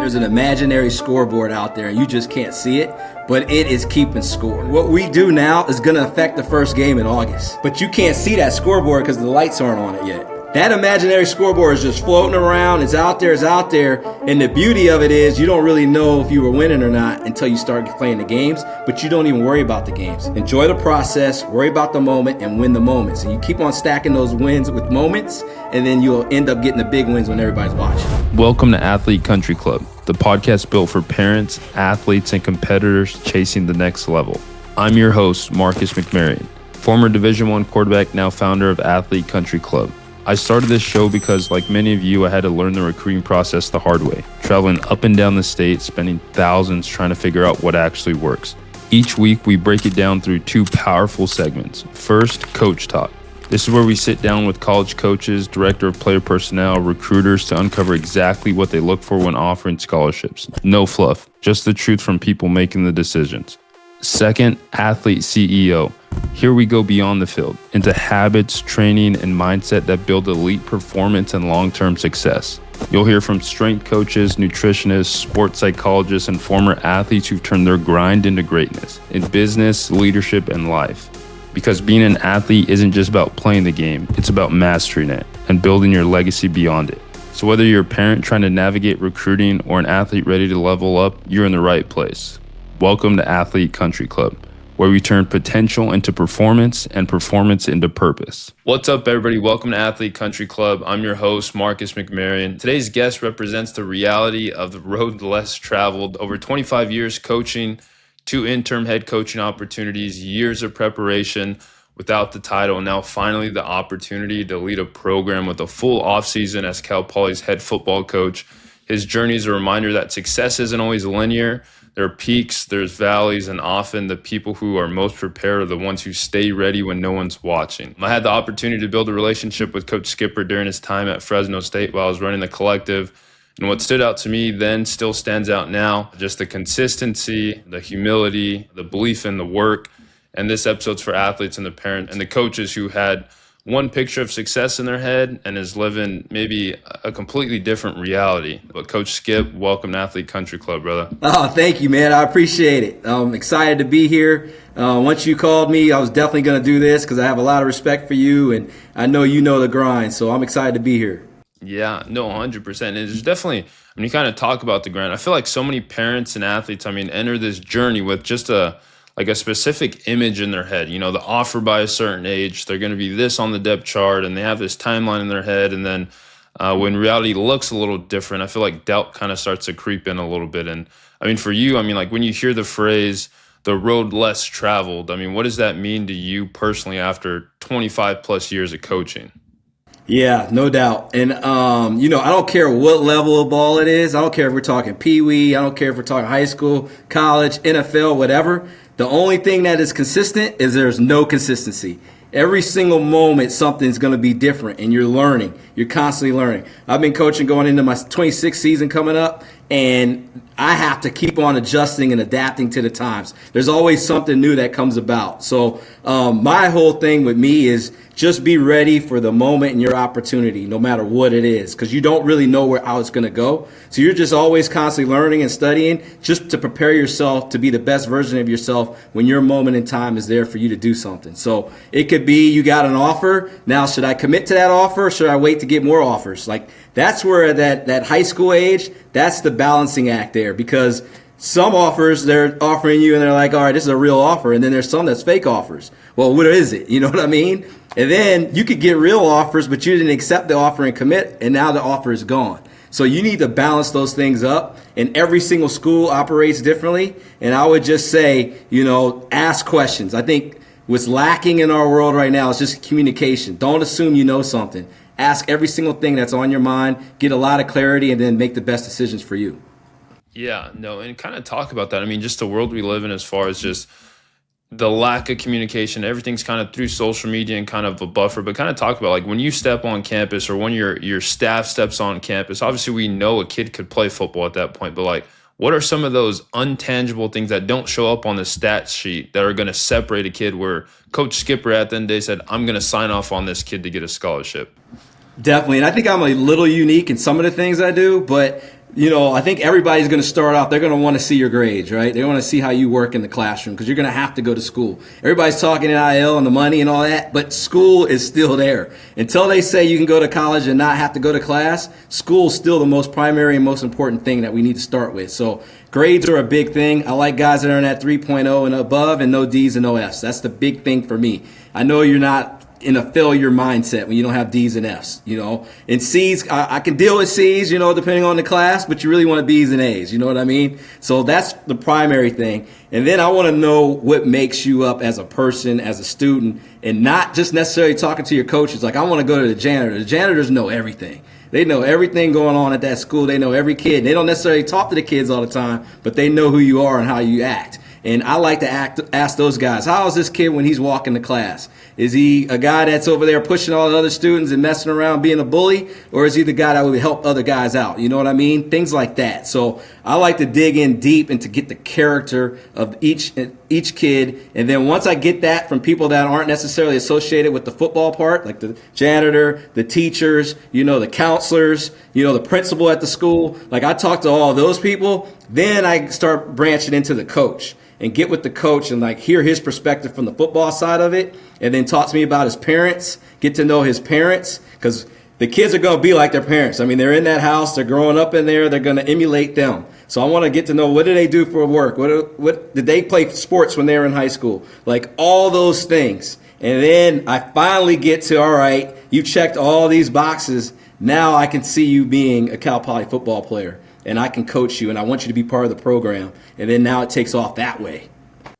There's an imaginary scoreboard out there and you just can't see it, but it is keeping score. What we do now is going to affect the first game in August, but you can't see that scoreboard because the lights aren't on it yet. That imaginary scoreboard is just floating around. It's out there. And the beauty of it is you don't really know if you were winning or not until you start playing the games, but you don't even worry about the games. Enjoy the process, worry about the moment, and win the moments. And you keep on stacking those wins with moments, and then you'll end up getting the big wins when everybody's watching. Welcome to Athlete Country Club, the podcast built for parents, athletes, and competitors chasing the next level. I'm your host, Marcus McMarion, former Division I quarterback, now founder of Athlete Country Club. I started this show because, like many of you, I had to learn the recruiting process the hard way, traveling up and down the state, spending thousands trying to figure out what actually works. Each week, we break it down through two powerful segments. First, Coach Talk. This is where we sit down with college coaches, director of player personnel, recruiters to uncover exactly what they look for when offering scholarships. No fluff, just the truth from people making the decisions. Second, Athlete CEO. Here we go beyond the field, into habits, training, and mindset that build elite performance and long-term success. You'll hear from strength coaches, nutritionists, sports psychologists, and former athletes who've turned their grind into greatness in business, leadership, and life. Because being an athlete isn't just about playing the game, it's about mastering it and building your legacy beyond it. So whether you're a parent trying to navigate recruiting or an athlete ready to level up, you're in the right place. Welcome to Athlete Country Club, where we turn potential into performance and performance into purpose. What's up, everybody? Welcome to Athlete Country Club. I'm your host, Marcus McMarion. Today's guest represents the reality of the road less traveled. Over 25 years coaching, 2 interim head coaching opportunities, years of preparation without the title, and now finally the opportunity to lead a program with a full offseason as Cal Poly's head football coach. His journey is a reminder that success isn't always linear. There are peaks, there's valleys, and often the people who are most prepared are the ones who stay ready when no one's watching. I had the opportunity to build a relationship with Coach Skipper during his time at Fresno State while I was running the collective. And what stood out to me then still stands out now, just the consistency, the humility, the belief in the work. And this episode's for athletes and the parents and the coaches who had one picture of success in their head and is living maybe a completely different reality. But Coach Skip, welcome to Athlete Country Club, brother. Oh, thank you, man. I appreciate it. I'm excited to be here. Once you called me, I was definitely going to do this because I have a lot of respect for you, and I know you know the grind, so I'm excited to be here. Yeah, no, 100%. And there's definitely, when you kind of talk about the grind, I feel like so many parents and athletes, enter this journey with just a specific image in their head. You know, the offer by a certain age, they're going to be this on the depth chart, and they have this timeline in their head. And then when reality looks a little different, I feel like doubt kind of starts to creep in a little bit. And for you, when you hear the phrase, the road less traveled, what does that mean to you personally after 25 plus years of coaching? Yeah, no doubt. And, I don't care what level of ball it is. I don't care if we're talking Pee-wee. I don't care if we're talking high school, college, NFL, whatever. The only thing that is consistent is there's no consistency. Every single moment, something's going to be different, and you're learning. You're constantly learning. I've been coaching going into my 26th season coming up, and I have to keep on adjusting and adapting to the times. There's always something new that comes about. So my whole thing with me is just be ready for the moment and your opportunity, no matter what it is, because you don't really know how it's going to go. So you're just always constantly learning and studying just to prepare yourself to be the best version of yourself when your moment in time is there for you to do something. So it could be you got an offer. Now, should I commit to that offer or should I wait to get more offers? Like that's where that high school age, that's the balancing act there, because some offers they're offering you and they're like, all right, this is a real offer. And then there's some that's fake offers. Well, what is it? You know what I mean? And then you could get real offers, but you didn't accept the offer and commit, and now the offer is gone. So you need to balance those things up, and every single school operates differently. And I would just say, ask questions. I think what's lacking in our world right now is just communication. Don't assume you know something. Ask every single thing that's on your mind, get a lot of clarity, and then make the best decisions for you. Yeah, no, and kind of talk about that. Just the world we live in as far as just the lack of communication, everything's kind of through social media and kind of a buffer, but kind of talk about like when you step on campus or when your staff steps on campus, obviously we know a kid could play football at that point, but like what are some of those untangible things that don't show up on the stat sheet that are going to separate a kid where Coach Skipper at the end of the day said, I'm going to sign off on this kid to get a scholarship? Definitely. And I think I'm a little unique in some of the things I do, but I think everybody's going to start off, they're going to want to see your grades, right? They want to see how you work in the classroom because you're going to have to go to school. Everybody's talking NIL and the money and all that, but school is still there. Until they say you can go to college and not have to go to class, school's still the most primary and most important thing that we need to start with. So grades are a big thing. I like guys that are in that 3.0 and above and no D's and no F's. That's the big thing for me. I know you're not in a failure mindset when you don't have D's and F's, And C's, I can deal with C's, depending on the class, but you really want B's and A's, you know what I mean? So that's the primary thing. And then I want to know what makes you up as a person, as a student, and not just necessarily talking to your coaches. Like, I want to go to the janitor. The janitors know everything. They know everything going on at that school. They know every kid. They don't necessarily talk to the kids all the time, but they know who you are and how you act. And I like to ask those guys, how is this kid when he's walking to class? Is he a guy that's over there pushing all the other students and messing around being a bully? Or is he the guy that would help other guys out? You know what I mean? Things like that. So I like to dig in deep and to get the character of each kid. And then once I get that from people that aren't necessarily associated with the football part, like the janitor, the teachers, the counselors, the principal at the school, like I talk to all those people, then I start branching into the coach and get with the coach and like hear his perspective from the football side of it, and then talk to me about his parents, get to know his parents, because the kids are going to be like their parents. I mean, they're in that house, they're growing up in there, they're going to emulate them. So I want to get to know, what do they do for work? What did they play sports when they were in high school? Like all those things. And then I finally get to, all right, you checked all these boxes. Now I can see you being a Cal Poly football player. And I can coach you, and I want you to be part of the program. And then now it takes off that way.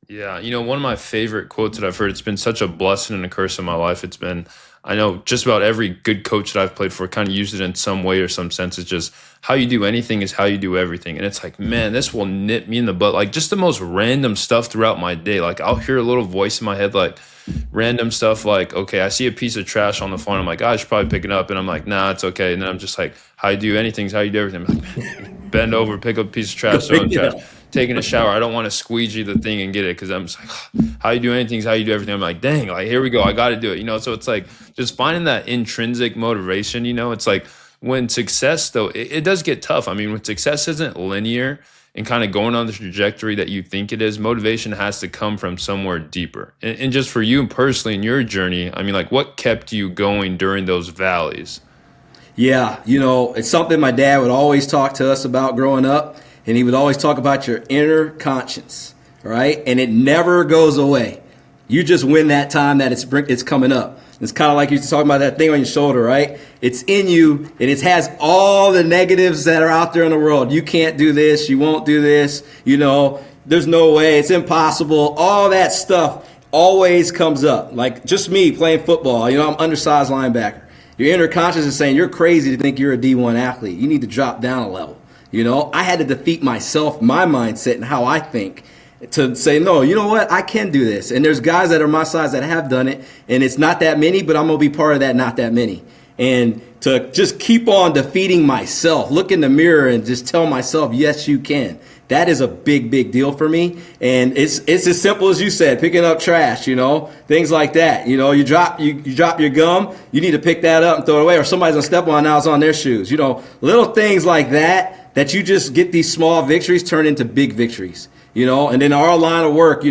Yeah, one of my favorite quotes that I've heard, it's been such a blessing and a curse in my life. It's been, I know just about every good coach that I've played for kind of used it in some way or some sense. It's just how you do anything is how you do everything. And it's like, man, this will nip me in the butt. Like just the most random stuff throughout my day. Like I'll hear a little voice in my head, like random stuff like, okay, I see a piece of trash on the floor. And I'm like, I should probably pick it up. And I'm like, nah, it's okay. And then I'm just like, how you do anything is how you do everything. I'm like, man, bend over, pick up a piece of trash, throw it in the trash. Taking a shower, I don't want to squeegee the thing and get it because I'm just like, how you do anything is how you do everything. I'm like, dang, like here we go, I got to do it, So it's like just finding that intrinsic motivation. It's like when success, though, it does get tough. I mean, when success isn't linear and kind of going on the trajectory that you think it is, motivation has to come from somewhere deeper. And just for you personally in your journey, I mean, like what kept you going during those valleys? Yeah, it's something my dad would always talk to us about growing up. And he would always talk about your inner conscience, right? And it never goes away. You just win that time that it's coming up. It's kind of like you're talking about that thing on your shoulder, right? It's in you, and it has all the negatives that are out there in the world. You can't do this. You won't do this. There's no way. It's impossible. All that stuff always comes up. Like just me playing football. I'm undersized linebacker. Your inner conscience is saying you're crazy to think you're a D1 athlete. You need to drop down a level. I had to defeat myself, my mindset, and how I think to say, no, you know what? I can do this. And there's guys that are my size that have done it, and it's not that many, but I'm going to be part of that not that many. And to just keep on defeating myself, look in the mirror and just tell myself, yes, you can. That is a big, big deal for me. And it's as simple as you said, picking up trash, things like that. You drop your gum, you need to pick that up and throw it away, or somebody's going to step on it, now it's on their shoes. Little things like that you just get these small victories turn into big victories, and then our line of work,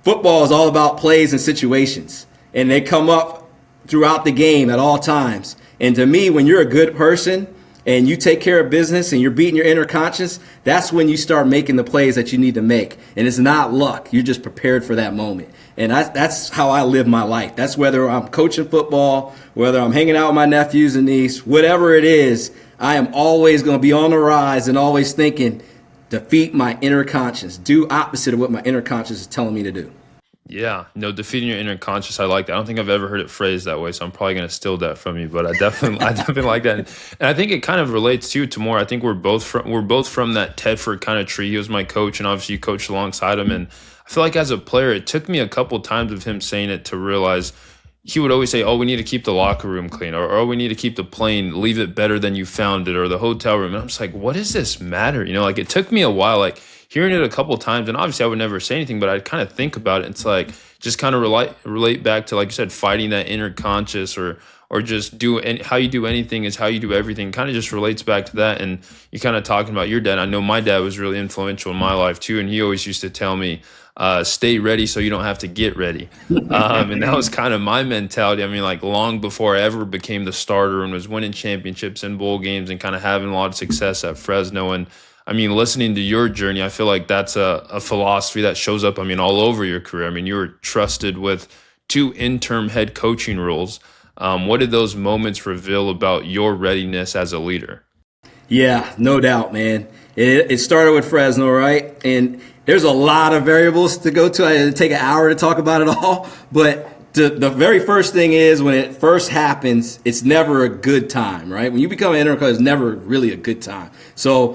football is all about plays and situations, and they come up throughout the game at all times. And to me, when you're a good person and you take care of business and you're beating your inner conscience, that's when you start making the plays that you need to make. And it's not luck. You're just prepared for that moment. And that's how I live my life. That's whether I'm coaching football, whether I'm hanging out with my nephews and niece, whatever it is, I am always going to be on the rise and always thinking, defeat my inner conscience. Do opposite of what my inner conscience is telling me to do. Yeah, defeating your inner conscious. I like that. I don't think I've ever heard it phrased that way, so I'm probably going to steal that from you. But I definitely like that, and I think it kind of relates to more. I think we're both from that Tedford kind of tree. He was my coach, and obviously you coached alongside him. And I feel like as a player, it took me a couple times of him saying it to realize. He would always say, oh, we need to keep the locker room clean, or oh, we need to keep the plane, leave it better than you found it, or the hotel room. And I'm just like, what does this matter? Like it took me a while, like hearing it a couple times, and obviously I would never say anything, but I'd kind of think about it. It's like just kind of relate back to, like you said, fighting that inner conscious or or just how you do anything is how you do everything. Kind of just relates back to that. And you're kind of talking about your dad. I know my dad was really influential in my life too, and he always used to tell me, stay ready so you don't have to get ready. And that was kind of my mentality. I mean, like long before I ever became the starter and was winning championships and bowl games and kind of having a lot of success at Fresno. And I mean, listening to your journey, I feel like that's a philosophy that shows up, I mean, all over your career. I mean, you were trusted with 2 interim head coaching roles. What did those moments reveal about your readiness as a leader? Yeah, no doubt, man. It started with Fresno, right? And there's a lot of variables to go to. It'd take an hour to talk about it all. But the very first thing is when it first happens, it's never a good time, right? When you become an interim coach, it's never really a good time. So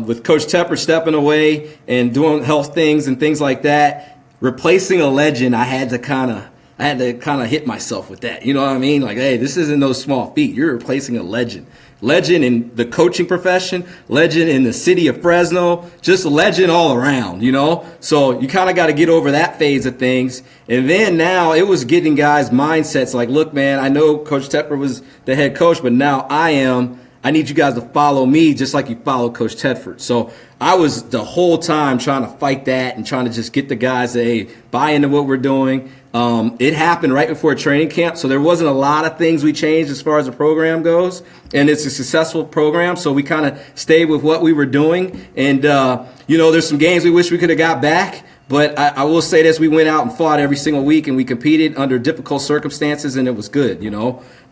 with Coach Tepper stepping away and doing health things and things like that, replacing a legend, I had to kind of hit myself with that. You know what I mean? Like, hey, this isn't no small feat. You're replacing a legend. Legend in the coaching profession, legend in the city of Fresno, just legend all around, you know? So you kind of got to get over that phase of things. And then now it was getting guys' mindsets like, look, man, I know Coach Tepper was the head coach, but now I need you guys to follow me just like you follow Coach Tedford. So I was the whole time trying to fight that and trying to just get the guys to buy into what we're doing. It happened right before training camp, so there wasn't a lot of things we changed as far as the program goes, and it's a successful program, so we kind of stayed with what we were doing. And, there's some games we wish we could have got back, but I will say this, we went out and fought every single week, and we competed under difficult circumstances, and it was good,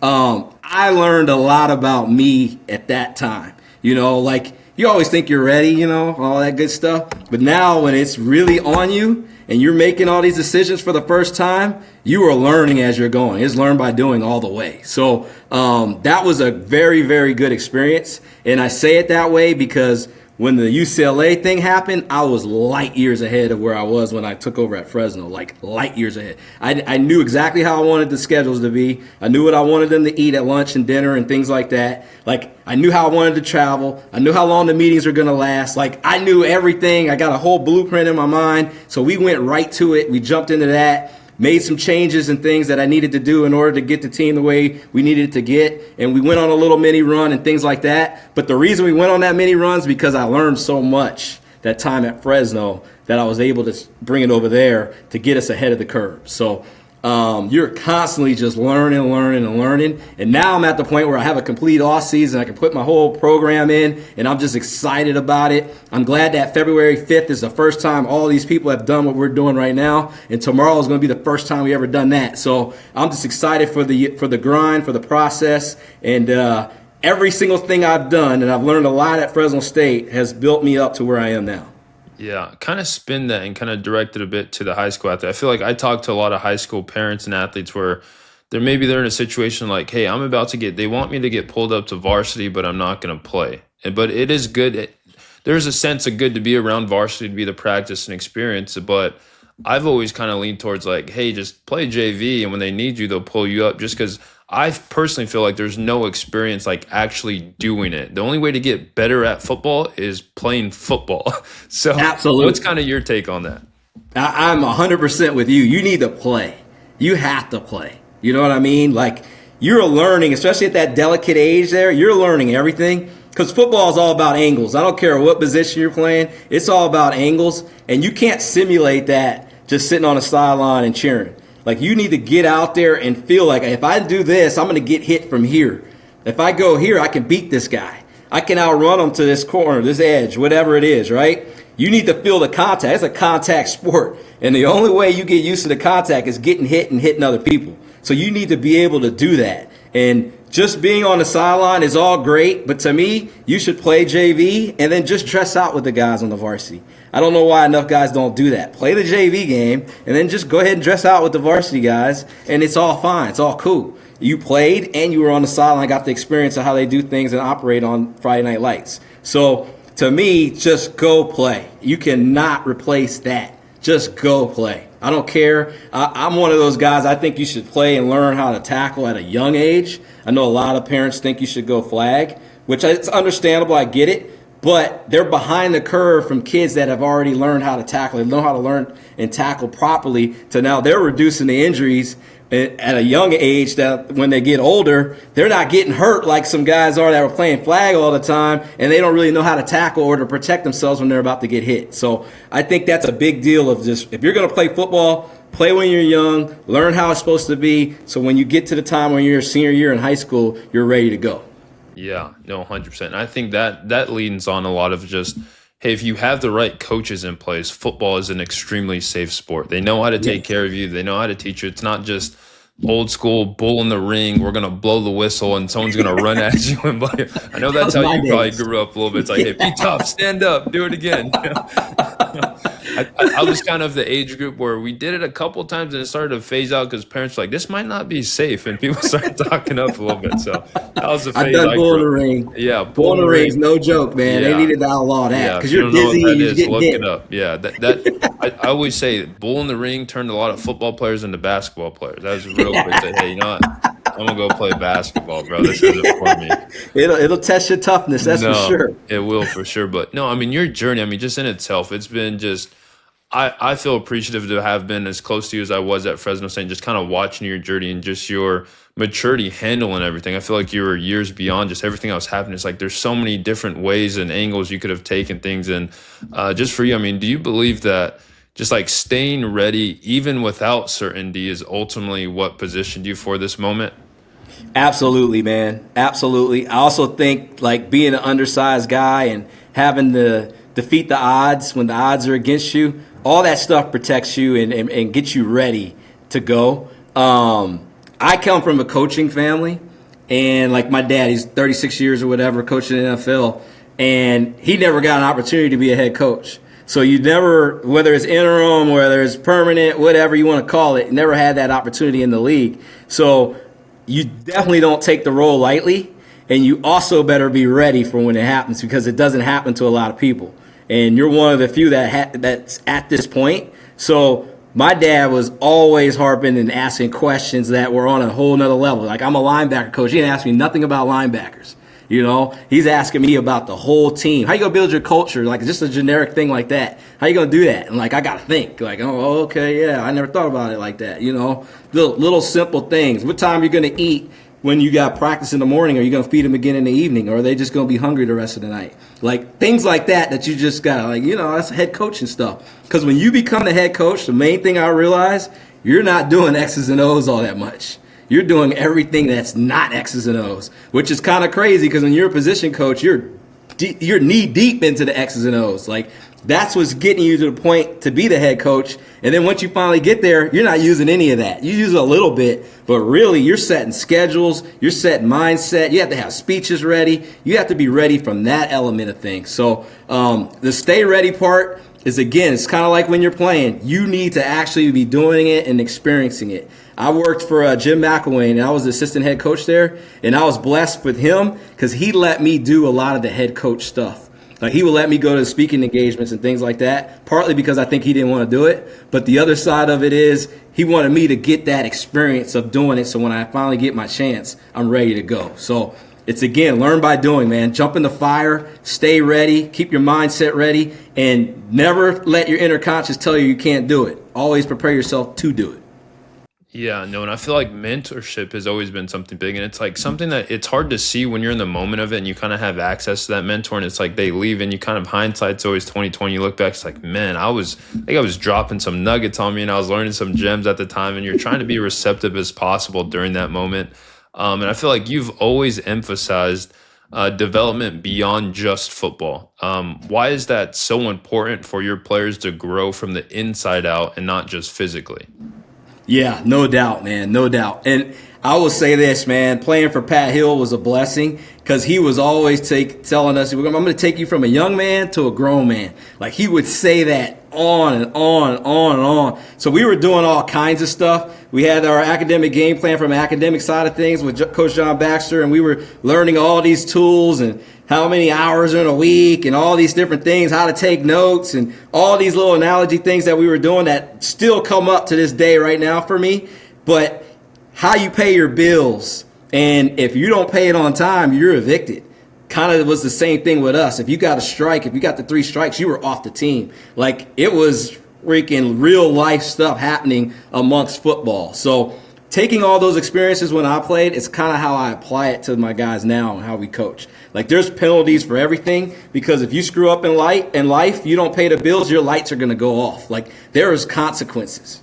I learned a lot about me at that time, like you always think you're ready, all that good stuff, but now when it's really on you, and you're making all these decisions for the first time, you are learning as you're going. It's learn by doing all the way. So that was a very, very good experience. And I say it that way because when the UCLA thing happened, I was light years ahead of where I was when I took over at Fresno, like light years ahead. I knew exactly how I wanted the schedules to be. I knew what I wanted them to eat at lunch and dinner and things like that. Like, I knew how I wanted to travel. I knew how long the meetings were going to last. Like, I knew everything. I got a whole blueprint in my mind. So we went right to it. We jumped into that. Made some changes and things that I needed to do in order to get the team the way we needed it to get. And we went on a little mini run and things like that. But the reason we went on that mini run is because I learned so much that time at Fresno that I was able to bring it over there to get us ahead of the curve. So you're constantly just learning. And now I'm at the point where I have a complete off season. I can put my whole program in, and I'm just excited about it. I'm glad that February 5th is the first time all these people have done what we're doing right now, and tomorrow is going to be the first time we ever done that. So I'm just excited for the grind, for the process, and every single thing I've done, and I've learned a lot at Fresno State, has built me up to where I am now. Yeah, kind of spin that and kind of direct it a bit to the high school athlete. I feel like I talk to a lot of high school parents and athletes where they're in a situation like, hey, they want me to get pulled up to varsity, but I'm not going to play. But it is good. There's a sense of good to be around varsity, to be the practice and experience. But I've always kind of leaned towards like, hey, just play JV, and when they need you, they'll pull you up, just because I personally feel like there's no experience like actually doing it. The only way to get better at football is playing football. So absolutely. What's kind of your take on that? I'm 100% with you. You need to play. You have to play. You know what I mean? Like, you're learning, especially at that delicate age there, you're learning everything. Because football is all about angles. I don't care what position you're playing. It's all about angles. And you can't simulate that just sitting on a sideline and cheering. Like, you need to get out there and feel like, if I do this, I'm going to get hit from here. If I go here, I can beat this guy. I can outrun him to this corner, this edge, whatever it is, right? You need to feel the contact. It's a contact sport. And the only way you get used to the contact is getting hit and hitting other people. So you need to be able to do that. And just being on the sideline is all great, but to me, you should play JV and then just dress out with the guys on the varsity. I don't know why enough guys don't do that. Play the JV game and then just go ahead and dress out with the varsity guys, and it's all fine. It's all cool. You played and you were on the sideline, got the experience of how they do things and operate on Friday Night Lights. So to me, just go play. You cannot replace that. Just go play. I don't care. I'm one of those guys, I think you should play and learn how to tackle at a young age. I know a lot of parents think you should go flag, which it's understandable. I get it. But they're behind the curve from kids that have already learned how to tackle and know how to learn and tackle properly to now they're reducing the injuries at a young age, that when they get older, they're not getting hurt like some guys are that were playing flag all the time, and they don't really know how to tackle or to protect themselves when they're about to get hit. So I think that's a big deal of just, if you're going to play football, play when you're young, learn how it's supposed to be, so when you get to the time when you're a senior year in high school, you're ready to go. Yeah, no, 100%. And I think that leans on a lot of just, hey, if you have the right coaches in place, football is an extremely safe sport. They know how to take care of you. They know how to teach you. It's not just old school bull in the ring. We're going to blow the whistle and someone's going to run at you. And I know that's how you probably grew up a little bit. It's like, hey, be tough, stand up, do it again. I was kind of the age group where we did it a couple times and it started to phase out because parents were like, this might not be safe. And people started talking up a little bit. So that was the phase. I done bull in the ring. Yeah. Bull in the ring is no joke, man. They needed to outlaw that because you're dizzy and you're getting hit. Look it up. Yeah. I always say bull in the ring turned a lot of football players into basketball players. That was real quick. Say, hey, you know what? I'm going to go play basketball, bro. This isn't for me. It'll test your toughness. That's for sure. It will for sure. But no, I mean, your journey, I mean, just in itself, it's been just, I feel appreciative to have been as close to you as I was at Fresno State, just kind of watching your journey and just your maturity handling everything. I feel like you were years beyond just everything that was happening. It's like there's so many different ways and angles you could have taken things. And just for you, I mean, do you believe that just like staying ready, even without certainty, is ultimately what positioned you for this moment? Absolutely, man. Absolutely. I also think like being an undersized guy and having to defeat the odds when the odds are against you, all that stuff protects you and gets you ready to go. I come from a coaching family, and like my dad, he's 36 years or whatever, coaching in the NFL, and he never got an opportunity to be a head coach. So you never, whether it's interim, whether it's permanent, whatever you want to call it, never had that opportunity in the league. So you definitely don't take the role lightly, and you also better be ready for when it happens because it doesn't happen to a lot of people. And you're one of the few that's at this point. So my dad was always harping and asking questions that were on a whole nother level. Like, I'm a linebacker coach. He didn't ask me nothing about linebackers. You know, he's asking me about the whole team. How you gonna build your culture? Like, just a generic thing like that. How you gonna do that? And like, I gotta think. Like, oh, okay, yeah, I never thought about it like that. You know, little simple things. What time you gonna eat when you got practice in the morning? Are you gonna feed them again in the evening, or are they just gonna be hungry the rest of the night? Like things like that you just gotta, like, you know, that's head coaching stuff. Because when you become the head coach, the main thing I realized, you're not doing X's and O's all that much. You're doing everything that's not X's and O's, which is kind of crazy because when you're a position coach, you're knee deep into the X's and O's. Like, that's what's getting you to the point to be the head coach. And then once you finally get there, you're not using any of that. You use a little bit, but really you're setting schedules, you're setting mindset. You have to have speeches ready. You have to be ready from that element of things. So the stay ready part is, again, it's kind of like when you're playing. You need to actually be doing it and experiencing it. I worked for Jim McElwain, and I was the assistant head coach there, and I was blessed with him because he let me do a lot of the head coach stuff. Like, he would let me go to speaking engagements and things like that, partly because I think he didn't want to do it. But the other side of it is he wanted me to get that experience of doing it, so when I finally get my chance, I'm ready to go. So it's, again, learn by doing, man. Jump in the fire, stay ready, keep your mindset ready, and never let your inner conscious tell you can't do it. Always prepare yourself to do it. Yeah, no, and I feel like mentorship has always been something big, and it's like something that it's hard to see when you're in the moment of it and you kind of have access to that mentor, and it's like they leave and you kind of, hindsight's always 2020. You look back, it's like, man, I think I was dropping some nuggets on me and I was learning some gems at the time, and you're trying to be receptive as possible during that moment. And I feel like you've always emphasized development beyond just football. Why is that so important for your players to grow from the inside out and not just physically? Yeah, no doubt, man, no doubt. And I will say this, man, playing for Pat Hill was a blessing because he was always telling us, I'm going to take you from a young man to a grown man. Like, he would say that on and on and on and on. So we were doing all kinds of stuff. We had our academic game plan from the academic side of things with Coach John Baxter, and we were learning all these tools and how many hours in a week and all these different things, how to take notes and all these little analogy things that we were doing that still come up to this day right now for me. But how you pay your bills, and if you don't pay it on time, you're evicted. Kind of was the same thing with us. If you got a strike, if you got the 3 strikes, you were off the team. Like, it was freaking real life stuff happening amongst football. So taking all those experiences when I played, it's kind of how I apply it to my guys now and how we coach. Like, there's penalties for everything, because if you screw up in life, you don't pay the bills, your lights are going to go off. Like, there is consequences,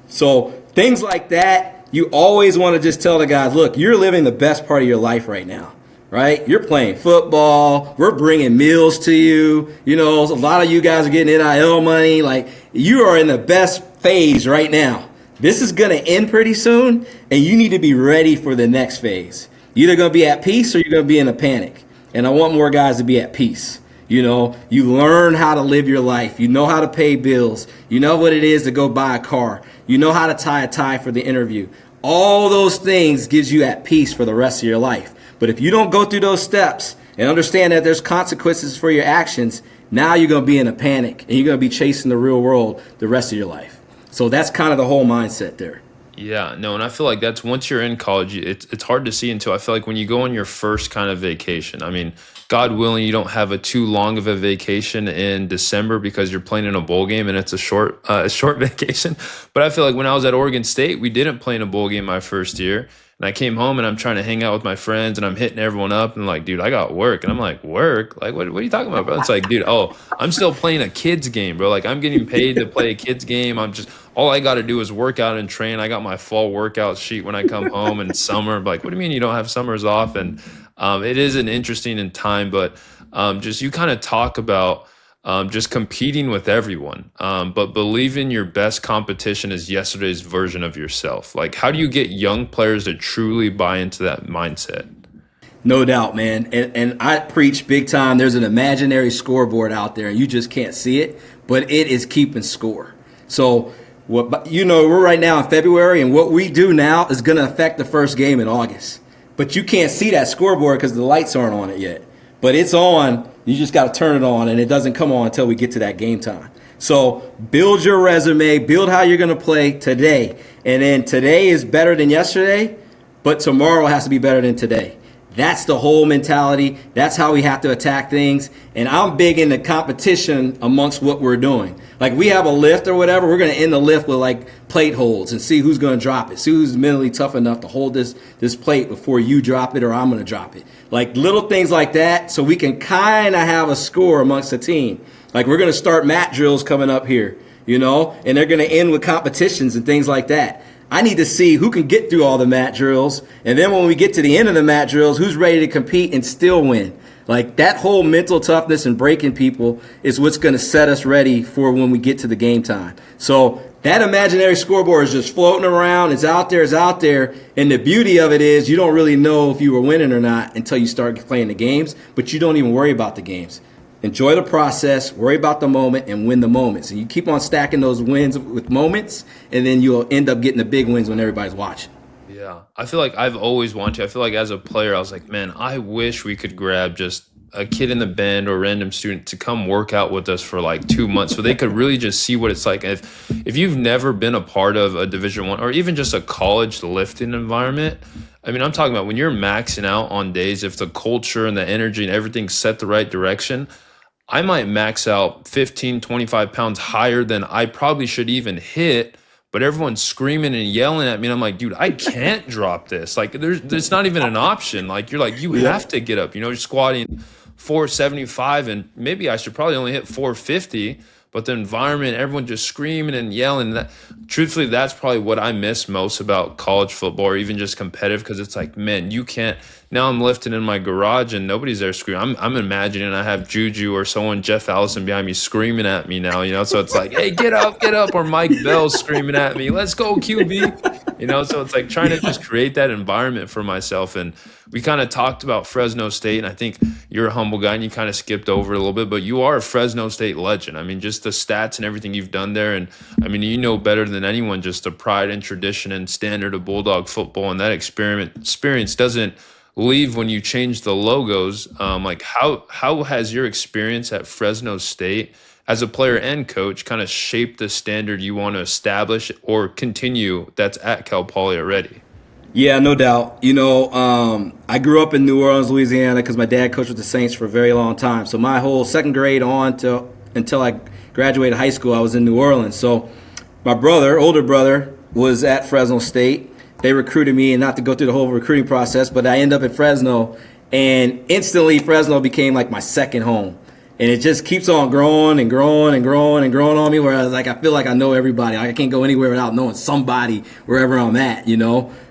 So things like that, you always want to just tell the guys, look, you're living the best part of your life right now. Right? You're playing football. We're bringing meals to you. A lot of you guys are getting NIL money. Like, you are in the best phase right now. This is going to end pretty soon, and you need to be ready for the next phase. You're either going to be at peace or you're going to be in a panic. And I want more guys to be at peace. You learn how to live your life. You know how to pay bills. You know what it is to go buy a car. You know how to tie a tie for the interview. All those things gives you at peace for the rest of your life. But if you don't go through those steps and understand that there's consequences for your actions, now you're going to be in a panic and you're going to be chasing the real world the rest of your life. So that's kind of the whole mindset there. Yeah, no, and I feel like that's once you're in college, it's hard to see until I feel like when you go on your first kind of vacation. I mean, God willing, you don't have a too long of a vacation in December because you're playing in a bowl game and it's a short vacation. But I feel like when I was at Oregon State, we didn't play in a bowl game my first year. And I came home and I'm trying to hang out with my friends and I'm hitting everyone up and like, dude, I got work. And I'm like, work? Like, what are you talking about, bro? It's like, dude, I'm still playing a kid's game, bro. Like, I'm getting paid to play a kid's game. All I got to do is work out and train. I got my fall workout sheet when I come home in summer. Like, what do you mean you don't have summers off? And it is an interesting time, but just you kind of talk about just competing with everyone, but believing your best competition is yesterday's version of yourself. Like, how do you get young players to truly buy into that mindset? No doubt, man. And I preach big time. There's an imaginary scoreboard out there, and you just can't see it, but it is keeping score. So, we're right now in February, and what we do now is going to affect the first game in August. But you can't see that scoreboard because the lights aren't on it yet. But it's on. You just got to turn it on, and it doesn't come on until we get to that game time. So build your resume, build how you're going to play today. And then today is better than yesterday, but tomorrow has to be better than today. That's the whole mentality. That's how we have to attack things. And I'm big into competition amongst what we're doing. Like, we have a lift or whatever, we're going to end the lift with like plate holds and see who's going to drop it. See who's mentally tough enough to hold this plate before you drop it or I'm going to drop it. Like, little things like that, so we can kind of have a score amongst the team. Like, we're going to start mat drills coming up here, and they're going to end with competitions and things like that. I need to see who can get through all the mat drills. And then when we get to the end of the mat drills, who's ready to compete and still win. Like, that whole mental toughness and breaking people is what's going to set us ready for when we get to the game time. So that imaginary scoreboard is just floating around. It's out there. And the beauty of it is you don't really know if you were winning or not until you start playing the games, but you don't even worry about the games. Enjoy the process, worry about the moment, and win the moments. And you keep on stacking those wins with moments, and then you'll end up getting the big wins when everybody's watching. Yeah, I feel like I've always wanted to. I feel like as a player, I was like, man, I wish we could grab just a kid in the band or a random student to come work out with us for like 2 months so they could really just see what it's like. If you've never been a part of a Division I or even just a college lifting environment, I mean, I'm talking about when you're maxing out on days, if the culture and the energy and everything's set the right direction, I might max out 15, 25 pounds higher than I probably should even hit, but everyone's screaming and yelling at me. And I'm like, dude, I can't drop this. Like, there's not even an option. Like, you're like, you have to get up, you're squatting 475 and maybe I should probably only hit 450. But the environment, everyone just screaming and yelling. Truthfully, that's probably what I miss most about college football or even just competitive, because it's like, man, you can't. Now I'm lifting in my garage and nobody's there screaming. I'm imagining I have Juju or someone, Jeff Allison, behind me screaming at me now, So it's like, hey, get up. Or Mike Bell screaming at me, let's go, QB. So it's like trying to just create that environment for myself. And we kind of talked about Fresno State, and I think you're a humble guy and you kind of skipped over it a little bit, but you are a Fresno State legend. I mean, just the stats and everything you've done there. And I mean, better than anyone, just the pride and tradition and standard of Bulldog football. And that experience doesn't leave when you change the logos. Like, how has your experience at Fresno State as a player and coach kind of shaped the standard you want to establish or continue that's at Cal Poly already? Yeah, no doubt. I grew up in New Orleans, Louisiana, because my dad coached with the Saints for a very long time. So my whole second grade on until I graduated high school, I was in New Orleans. So my older brother, was at Fresno State. they recruited me, and not to go through the whole recruiting process, but I end up at Fresno, and instantly Fresno became like my second home. And it just keeps on growing and growing and growing and growing on me, where I feel like I know everybody. I can't go anywhere without knowing somebody wherever I'm at,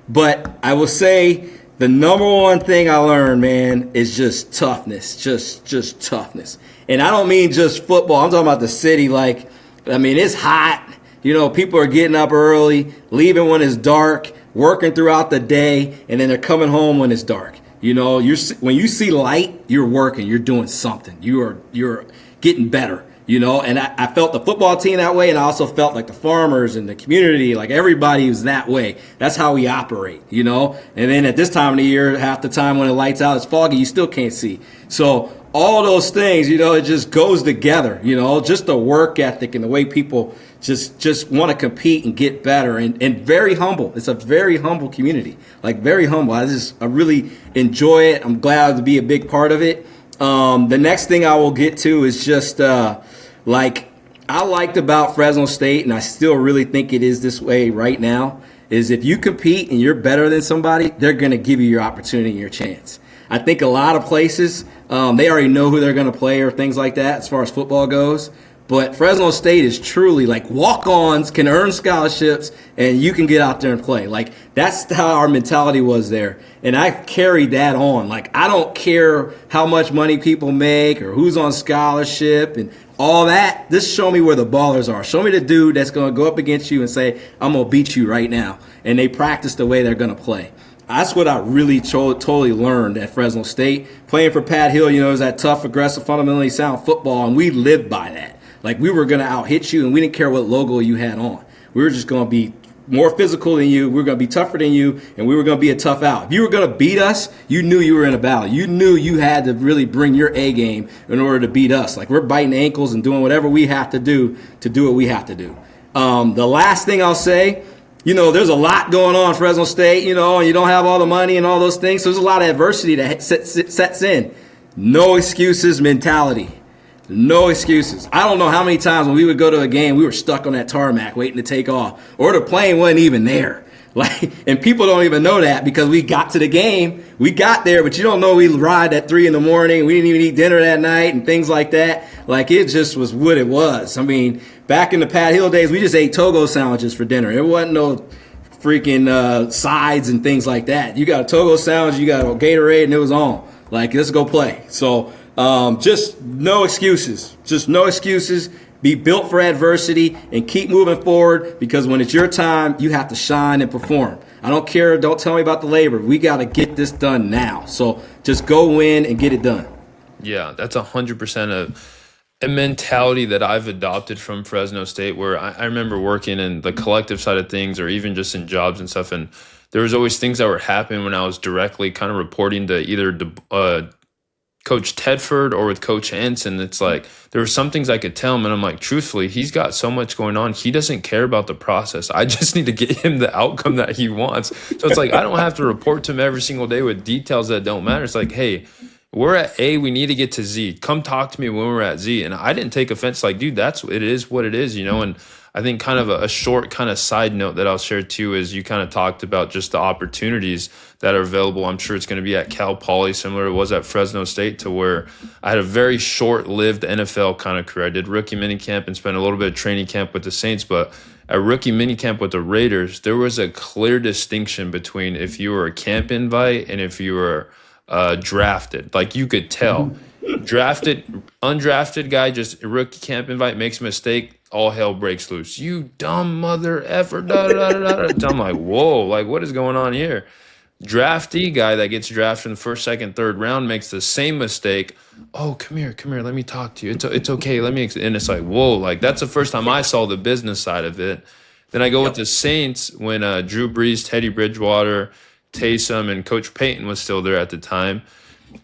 But I will say the number one thing I learned, man, is just toughness, just toughness. And I don't mean just football. I'm talking about the city. It's hot. People are getting up early, leaving when it's dark, working throughout the day, and then they're coming home when it's dark. When you see light, you're working, you're doing something. You're getting better, And I felt the football team that way, and I also felt like the farmers and the community, like everybody was that way. That's how we operate, And then at this time of the year, half the time when the lights out, it's foggy, you still can't see. So all those things, it just goes together, just the work ethic and the way people just want to compete and get better, and very humble. It's a very humble community, very humble. I really enjoy it. I'm glad to be a big part of it. The next thing I will get to is just I liked about Fresno State, and I still really think it is this way right now, is if you compete and you're better than somebody, they're going to give you your opportunity and your chance. I think a lot of places, they already know who they're going to play or things like that as far as football goes. But Fresno State is truly walk-ons can earn scholarships, and you can get out there and play. That's how our mentality was there. And I carried that on. I don't care how much money people make or who's on scholarship and all that. Just show me where the ballers are. Show me the dude that's going to go up against you and say, I'm going to beat you right now. And they practice the way they're going to play. That's what I really totally learned at Fresno State. Playing for Pat Hill, is that tough, aggressive, fundamentally sound football, and we lived by that. We were going to out-hit you, and we didn't care what logo you had on. We were just going to be more physical than you. We were going to be tougher than you, and we were going to be a tough out. If you were going to beat us, you knew you were in a battle. You knew you had to really bring your A game in order to beat us. We're biting ankles and doing whatever we have to do what we have to do. The last thing I'll say, there's a lot going on in Fresno State, and you don't have all the money and all those things. So there's a lot of adversity that sets in. No excuses mentality. No excuses. I don't know how many times when we would go to a game, we were stuck on that tarmac waiting to take off, or the plane wasn't even there. And people don't even know that because we got to the game. We got there, but you don't know we ride at 3 a.m. We didn't even eat dinner that night and things like that. It just was what it was. Back in the Pat Hill days, we just ate Togo sandwiches for dinner. There wasn't no freaking sides and things like that. You got a Togo sandwich, you got a Gatorade, and it was on. Let's go play. So just no excuses. Just no excuses. Be built for adversity and keep moving forward, because when it's your time, you have to shine and perform. I don't care. Don't tell me about the labor. We got to get this done now. So just go win and get it done. Yeah, that's 100% a mentality that I've adopted from Fresno State, where I remember working in the collective side of things, or even just in jobs and stuff. And there was always things that were happening when I was directly kind of reporting to either Coach Tedford or with Coach Henson. It's there were some things I could tell him, and I'm truthfully, he's got so much going on. He doesn't care about the process. I just need to get him the outcome that he wants. So it's I don't have to report to him every single day with details that don't matter. It's hey, we're at A, we need to get to Z. Come talk to me when we're at Z. And I didn't take offense. Dude, it is what it is, And I think kind of a short kind of side note that I'll share too is you kind of talked about just the opportunities that are available. I'm sure it's going to be at Cal Poly, similar to it was at Fresno State, to where I had a very short-lived NFL kind of career. I did rookie minicamp and spent a little bit of training camp with the Saints, but at rookie minicamp with the Raiders, there was a clear distinction between if you were a camp invite and if you were drafted. You could tell. Undrafted guy, just a rookie camp invite, makes a mistake, all hell breaks loose. You dumb mother effer, da da da da. I'm whoa, what is going on here? Draftee guy that gets drafted in the first, second, third round makes the same mistake. Oh, come here, let me talk to you. It's okay, and it's whoa, that's the first time I saw the business side of it. Then I go with the Saints when Drew Brees, Teddy Bridgewater, Taysom, and Coach Payton was still there at the time.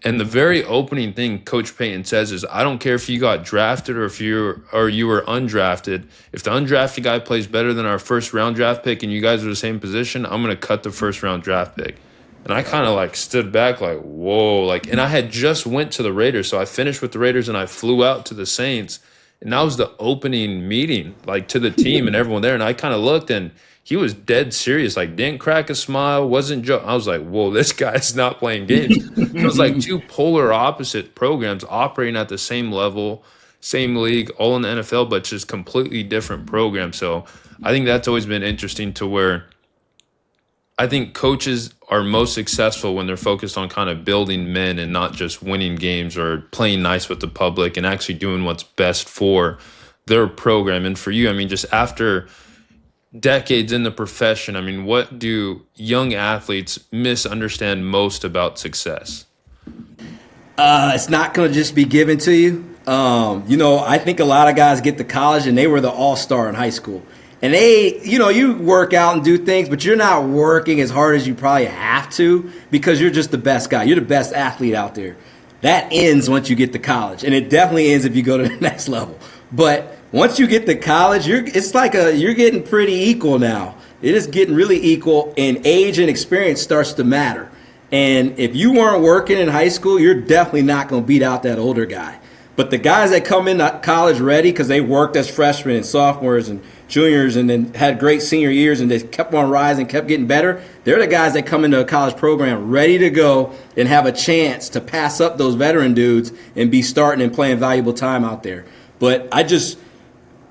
And the very opening thing Coach Payton says is, I don't care if you got drafted or if you were undrafted. If the undrafted guy plays better than our first round draft pick and you guys are the same position, I'm going to cut the first round draft pick. And I kind of stood back whoa, and I had just went to the Raiders. So I finished with the Raiders and I flew out to the Saints. And that was the opening meeting, like to the team and everyone there. And I kind of looked and he was dead serious, like didn't crack a smile, wasn't I was like, whoa, this guy's not playing games. So it's like two polar opposite programs operating at the same level, same league, all in the NFL, but just completely different programs. So I think that's always been interesting to where I think coaches are most successful when they're focused on kind of building men and not just winning games or playing nice with the public and actually doing what's best for their program. And for you, I mean, just after decades in the profession, I mean, what do young athletes misunderstand most about success? It's not going to just be given to you. I think a lot of guys get to college and they were the all-star in high school. And you work out and do things, but you're not working as hard as you probably have to because you're just the best guy. You're the best athlete out there. That ends once you get to college, and it definitely ends if you go to the next level. But once you get to college, you're getting pretty equal now. It is getting really equal, and age and experience starts to matter. And if you weren't working in high school, you're definitely not going to beat out that older guy. But the guys that come into college ready because they worked as freshmen and sophomores and juniors and then had great senior years and they kept on rising, kept getting better, they're the guys that come into a college program ready to go and have a chance to pass up those veteran dudes and be starting and playing valuable time out there. But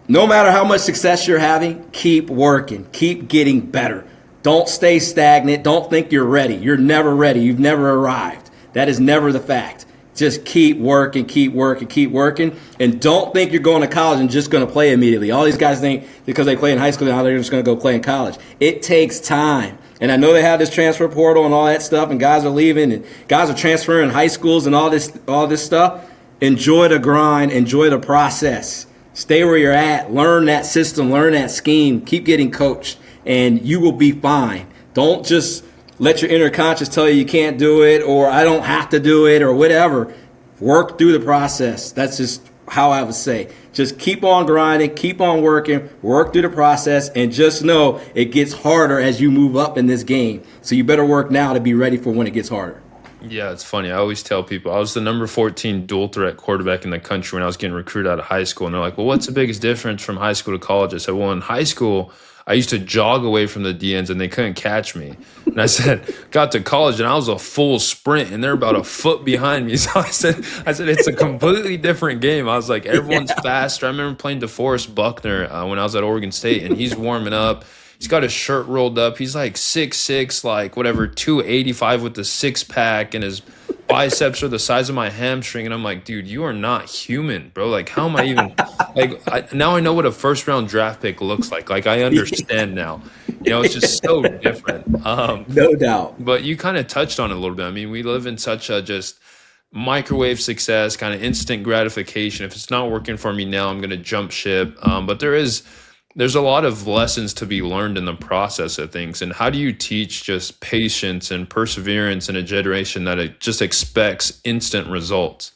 no matter how much success you're having, keep working, keep getting better. Don't stay stagnant. Don't think you're ready. You're never ready. You've never arrived. That is never the fact. Just keep working, keep working, keep working. And don't think you're going to college and just going to play immediately. All these guys think because they play in high school now they're just going to go play in college. It takes time. And I know they have this transfer portal and all that stuff, and guys are leaving and guys are transferring high schools and all this stuff. Enjoy the grind. Enjoy the process. Stay where you're at. Learn that system. Learn that scheme. Keep getting coached, and you will be fine. Don't just let your inner conscience tell you can't do it or I don't have to do it or whatever. Work through the process. That's just how I would say. Just keep on grinding, keep on working, work through the process, and just know it gets harder as you move up in this game. So you better work now to be ready for when it gets harder. Yeah, it's funny. I always tell people I was the number 14 dual threat quarterback in the country when I was getting recruited out of high school. And they're like, well, what's the biggest difference from high school to college? I said, well, in high school, I used to jog away from the DNs and they couldn't catch me. And I said, got to college and I was a full sprint and they're about a foot behind me. So I said, it's a completely different game. I was like, everyone's faster. I remember playing DeForest Buckner when I was at Oregon State and he's warming up. He's got his shirt rolled up. He's like 6'6", like whatever, 285 with the six pack, and his biceps are the size of my hamstring. And I'm like, dude, you are not human, bro. Like, how am I even now I know what a first round draft pick looks like. Like, I understand now. It's just so different. No doubt. But you kind of touched on it a little bit. I mean, we live in such a just microwave success, kind of instant gratification. If it's not working for me now, I'm going to jump ship. But there's a lot of lessons to be learned in the process of things. And how do you teach just patience and perseverance in a generation that it just expects instant results?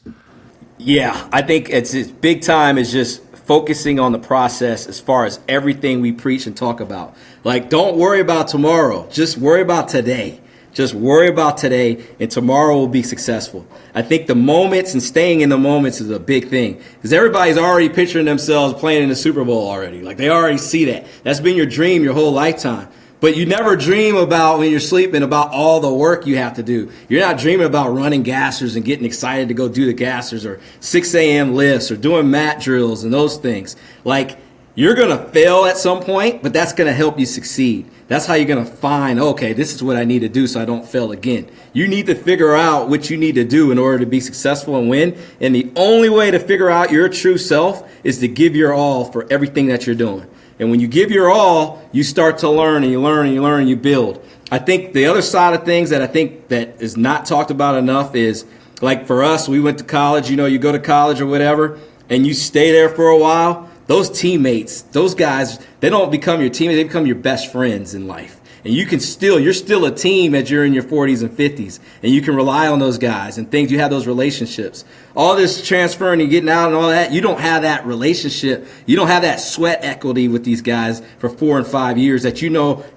Yeah, I think it's big time is just focusing on the process as far as everything we preach and talk about. Like, don't worry about tomorrow. Just worry about today. Just worry about today, and tomorrow will be successful. I think the moments and staying in the moments is a big thing because everybody's already picturing themselves playing in the Super Bowl already. Like, they already see that. That's been your dream your whole lifetime. But you never dream about when you're sleeping about all the work you have to do. You're not dreaming about running gassers and getting excited to go do the gassers or 6 a.m. lifts or doing mat drills and those things. Like, you're going to fail at some point, but that's going to help you succeed. That's how you're going to find, okay, this is what I need to do so I don't fail again. You need to figure out what you need to do in order to be successful and win. And the only way to figure out your true self is to give your all for everything that you're doing. And when you give your all, you start to learn and you learn and you learn and you build. I think the other side of things that I think that is not talked about enough is, like for us, we went to college, you go to college or whatever, and you stay there for a while. Those teammates, those guys, they don't become your teammates, they become your best friends in life. And you're still a team as you're in your 40s and 50s. And you can rely on those guys and things. You have those relationships. All this transferring and getting out and all that, you don't have that relationship. You don't have that sweat equity with these guys for 4 and 5 years that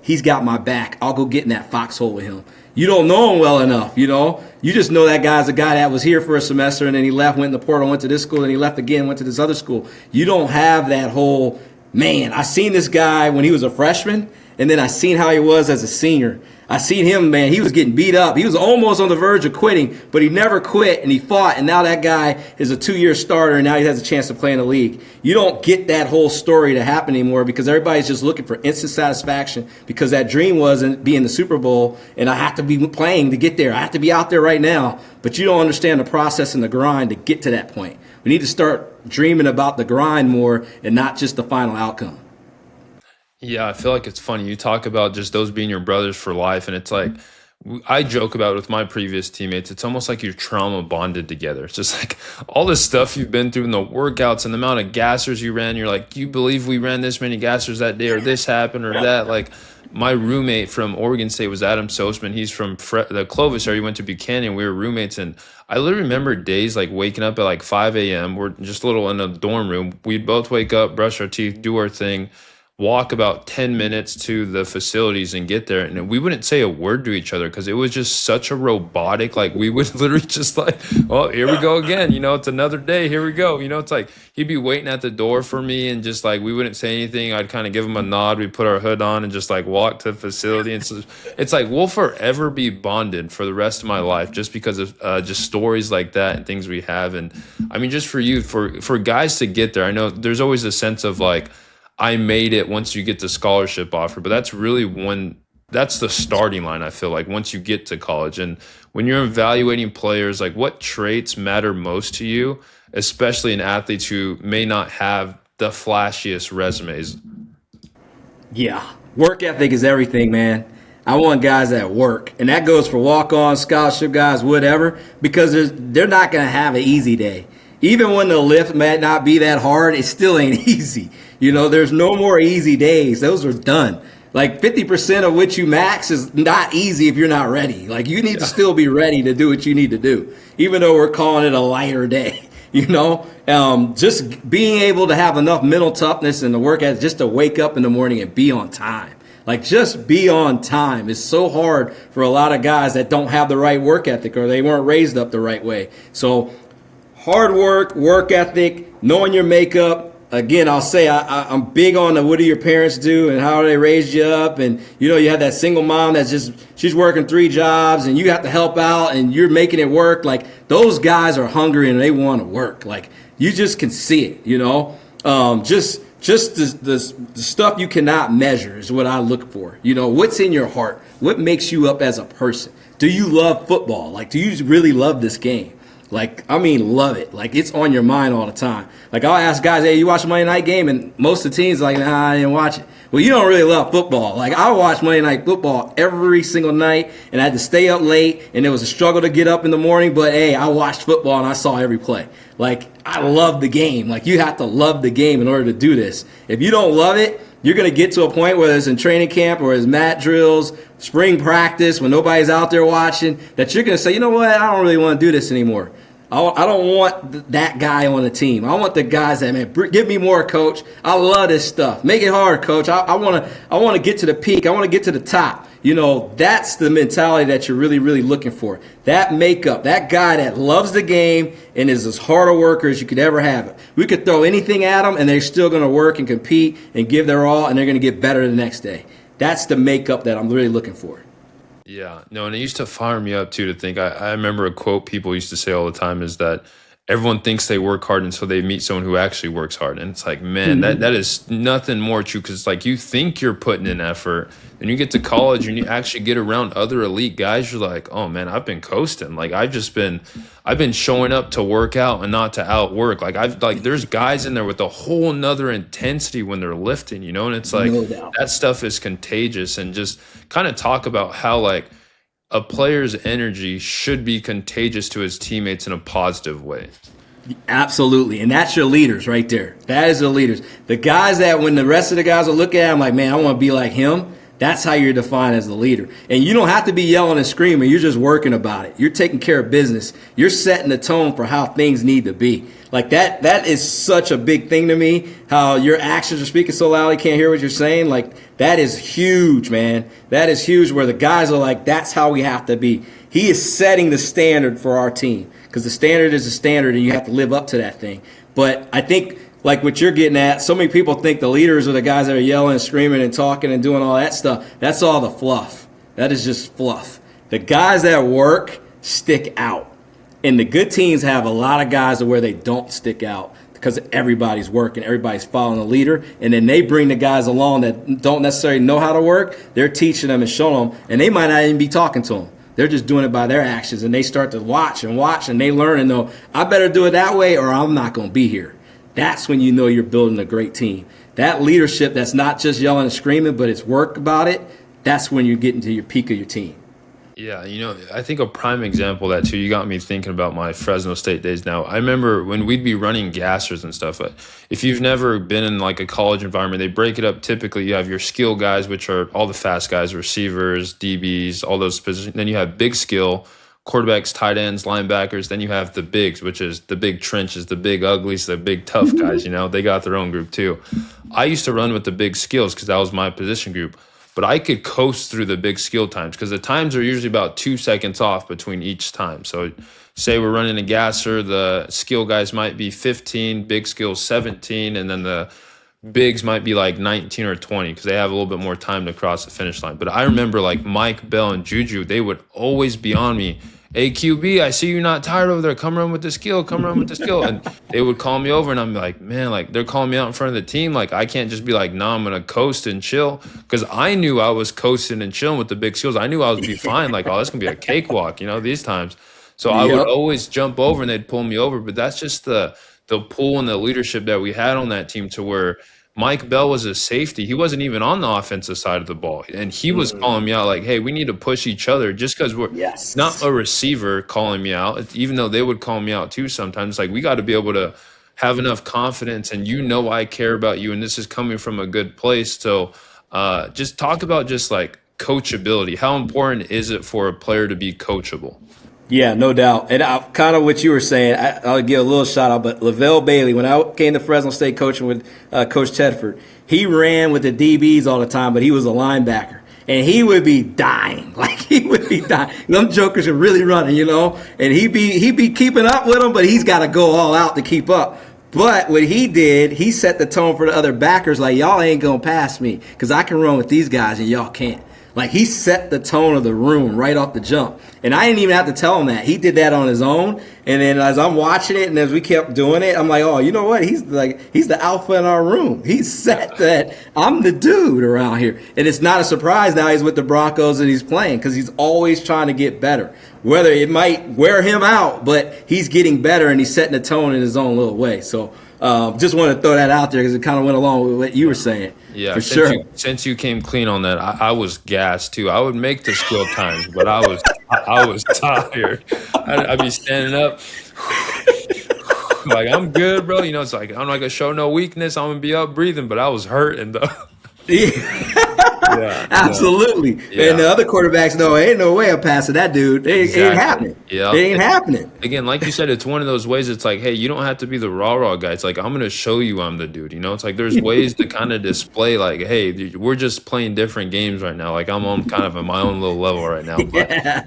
he's got my back. I'll go get in that foxhole with him. You don't know him well enough, you know. You just know that guy's a guy that was here for a semester and then he left, went in the portal, went to this school, and he left again, went to this other school. You don't have that whole, man, I seen this guy when he was a freshman, and then I seen how he was as a senior. I seen him, man, he was getting beat up. He was almost on the verge of quitting, but he never quit, and he fought, and now that guy is a 2-year starter, and now he has a chance to play in the league. You don't get that whole story to happen anymore because everybody's just looking for instant satisfaction because that dream wasn't being the Super Bowl, and I have to be playing to get there. I have to be out there right now, but you don't understand the process and the grind to get to that point. We need to start dreaming about the grind more and not just the final outcome. Yeah, I feel like it's funny. You talk about just those being your brothers for life, and it's like I joke about it with my previous teammates. It's almost like you're trauma bonded together. It's just like all this stuff you've been through and the workouts and the amount of gassers you ran. You're like, you believe we ran this many gassers that day, or this happened, or that. Like my roommate from Oregon State was Adam Sosman. He's from the Clovis area. He went to Buchanan. We were roommates, and I literally remember days like waking up at like 5 a.m. We're just a little in a dorm room. We'd both wake up, brush our teeth, do our thing, walk about 10 minutes to the facilities and get there. And we wouldn't say a word to each other because it was just such a robotic, like we would literally just like, well, here we go again. You know, it's another day. Here we go. You know, it's like he'd be waiting at the door for me and just like we wouldn't say anything. I'd kind of give him a nod. We'd put our hood on and just like walk to the facility. And so it's like we'll forever be bonded for the rest of my life just because of just stories like that and things we have. And I mean, just for you, for guys to get there, I know there's always a sense of like, I made it once you get the scholarship offer, but that's really that's the starting line, I feel like, once you get to college. And when you're evaluating players, like what traits matter most to you, especially in athletes who may not have the flashiest resumes? Yeah, work ethic is everything, man. I want guys that work, and that goes for walk-on, scholarship guys, whatever, because they're not going to have an easy day. Even when the lift might not be that hard, it still ain't easy. You know, there's no more easy days. Those are done. Like 50% of what you max is not easy if you're not ready. Like you need to still be ready to do what you need to do, even though we're calling it a lighter day. You know, just being able to have enough mental toughness and the work ethic just to wake up in the morning and be on time. Like just be on time. It's so hard for a lot of guys that don't have the right work ethic or they weren't raised up the right way. So hard work, work ethic, knowing your makeup. Again, I'll say I'm big on the what do your parents do and how they raised you up. And, you know, you have that single mom that's she's working 3 jobs and you have to help out and you're making it work. Like those guys are hungry and they want to work. Like you just can see it, you know. Just the stuff you cannot measure is what I look for. You know, what's in your heart? What makes you up as a person? Do you love football? Like, do you really love this game? Like, I mean, love it. Like, it's on your mind all the time. Like, I'll ask guys, hey, you watch the Monday night game? And most of the teams are like, nah, I didn't watch it. Well, you don't really love football. Like, I watch Monday Night Football every single night, and I had to stay up late, and it was a struggle to get up in the morning. But, hey, I watched football, and I saw every play. Like, I love the game. Like, you have to love the game in order to do this. If you don't love it, you're going to get to a point whether it's in training camp or it's mat drills, spring practice, when nobody's out there watching, that you're going to say, you know what, I don't really want to do this anymore. I don't want that guy on the team. I want the guys that, man, give me more, coach. I love this stuff. Make it hard, coach. I want to get to the peak. I want to get to the top. You know, that's the mentality that you're really, really looking for. That makeup, that guy that loves the game and is as hard a worker as you could ever have it. We could throw anything at them, and they're still going to work and compete and give their all, and they're going to get better the next day. That's the makeup that I'm really looking for. Yeah, no, and it used to fire me up too to think. I remember a quote people used to say all the time is that everyone thinks they work hard until they meet someone who actually works hard. And it's like, man, that is nothing more true because like you think you're putting in effort and you get to college and you actually get around other elite guys. You're like, oh man, I've been coasting. Like I've been showing up to work out and not to outwork. Like there's guys in there with a whole nother intensity when they're lifting, you know, and it's like that stuff is contagious. And just kind of talk about how like a player's energy should be contagious to his teammates in a positive way. Absolutely. And that's your leaders right there. That is the leaders. The guys that when the rest of the guys are looking at him like, man, I want to be like him. That's how you're defined as a leader. And you don't have to be yelling and screaming. You're just working about it. You're taking care of business. You're setting the tone for how things need to be. Like that is such a big thing to me, how your actions are speaking so loud, you can't hear what you're saying. Like, that is huge, man. That is huge, where the guys are like, that's how we have to be. He is setting the standard for our team, because the standard is the standard and you have to live up to that thing. But I think, like what you're getting at, so many people think the leaders are the guys that are yelling and screaming and talking and doing all that stuff. That's all the fluff. That is just fluff. The guys that work stick out. And the good teams have a lot of guys where they don't stick out because everybody's working, everybody's following the leader, and then they bring the guys along that don't necessarily know how to work. They're teaching them and showing them, and they might not even be talking to them. They're just doing it by their actions, and they start to watch, and they learn and know, I better do it that way or I'm not going to be here. That's when you know you're building a great team. That leadership that's not just yelling and screaming, but it's work about it, that's when you're getting to your peak of your team. Yeah, I think a prime example of that too, you got me thinking about my Fresno State days now. I remember when we'd be running gassers and stuff. If you've never been in like a college environment, they break it up. Typically, you have your skill guys, which are all the fast guys, receivers, DBs, all those positions. Then you have big skill, quarterbacks, tight ends, linebackers. Then you have the bigs, which is the big trenches, the big uglies, the big tough guys. They got their own group too. I used to run with the big skills because that was my position group. But I could coast through the big skill times because the times are usually about 2 seconds off between each time. So say we're running a gasser, the skill guys might be 15, big skills 17, and then the bigs might be like 19 or 20 because they have a little bit more time to cross the finish line. But I remember like Mike, Bell, and Juju, they would always be on me. Hey, QB, I see you're not tired over there. Come run with the skill. Come run with the skill. And they would call me over, and I'm like, man, like they're calling me out in front of the team. Like I can't just be like, nah, I'm going to coast and chill. Because I knew I was coasting and chilling with the big skills. I knew I would be fine. Like, oh, that's going to be a cakewalk, these times. So I would always jump over, and they'd pull me over. But that's just the pull and the leadership that we had on that team, to where Mike Bell was a safety. He wasn't even on the offensive side of the ball. And he was calling me out like, hey, we need to push each other, just because we're not a receiver calling me out, even though they would call me out too sometimes. Like, we got to be able to have enough confidence, and I care about you, and this is coming from a good place. So just talk about just like coachability. How important is it for a player to be coachable? Yeah, no doubt. And kind of what you were saying, I'll give a little shout out, but Lavelle Bailey, when I came to Fresno State coaching with Coach Tedford, he ran with the DBs all the time, but he was a linebacker. And he would be dying. Like, he would be dying. Them jokers are really running, and he'd be keeping up with them, but he's got to go all out to keep up. But what he did, he set the tone for the other backers, like, y'all ain't going to pass me because I can run with these guys and y'all can't. Like, he set the tone of the room right off the jump. And I didn't even have to tell him that. He did that on his own. And then as I'm watching it and as we kept doing it, I'm like, oh, you know what? He's the alpha in our room. He's set that I'm the dude around here. And it's not a surprise now he's with the Broncos and he's playing, because he's always trying to get better. Whether it might wear him out, but he's getting better and he's setting the tone in his own little way. So just want to throw that out there because it kind of went along with what you were saying. Yeah, for sure. Since you came clean on that, I was gassed too. I would make the skill times, but I was tired. I'd be standing up like, I'm good, bro. It's like, I'm not gonna show no weakness. I'm gonna be up breathing, but I was hurting though. Yeah, absolutely. Yeah. And the other quarterbacks know, ain't no way I'm passing that dude. It ain't happening. Yeah, it ain't happening. Again, like you said, it's one of those ways. It's like, hey, you don't have to be the rah guy. It's like, I'm gonna show you I'm the dude. It's like there's ways to kind of display, like, hey, we're just playing different games right now. Like, I'm on kind of at my own little level right now. But, yeah,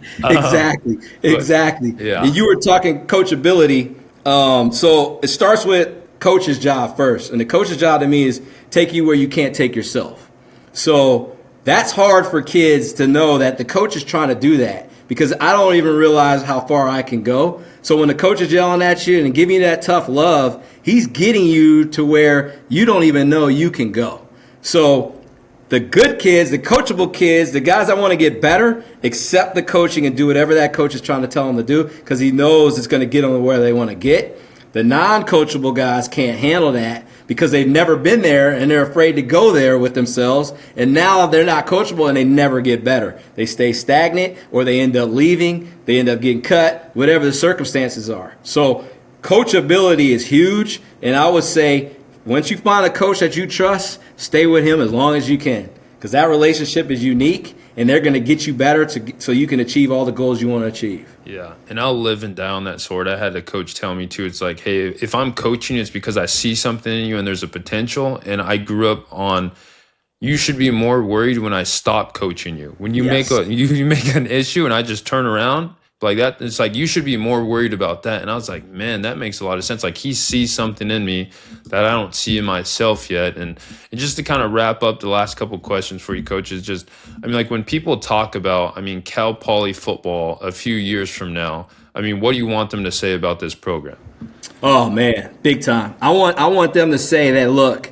exactly. Yeah. And you were talking coachability. So it starts with coach's job first, and the coach's job to me is take you where you can't take yourself. So that's hard for kids to know that the coach is trying to do that, because I don't even realize how far I can go. So when the coach is yelling at you and giving you that tough love, he's getting you to where you don't even know you can go. So the good kids, the coachable kids, the guys that want to get better, accept the coaching and do whatever that coach is trying to tell them to do, because he knows it's going to get them to where they want to get. The non-coachable guys can't handle that because they've never been there and they're afraid to go there with themselves. And now they're not coachable and they never get better. They stay stagnant, or they end up leaving. They end up getting cut, whatever the circumstances are. So coachability is huge. And I would say, once you find a coach that you trust, stay with him as long as you can. because that relationship is unique, and they're going to get you better so you can achieve all the goals you want to achieve. Yeah, and I'll live and die on that sword. I had a coach tell me too, it's like, hey, if I'm coaching, it's because I see something in you and there's a potential. And I grew up on, you should be more worried when I stop coaching you. When you Yes. you make an issue and I just turn around like that, it's like you should be more worried about that. And I was like, man, that makes a lot of sense. Like he sees something in me that I don't see in myself yet. And just to kind of wrap up the last couple questions for you coaches, just, I mean, like when people talk about, I mean, Cal Poly football a few years from now, I mean, what do you want them to say about this program? Oh man, big time. I want them to say that, look,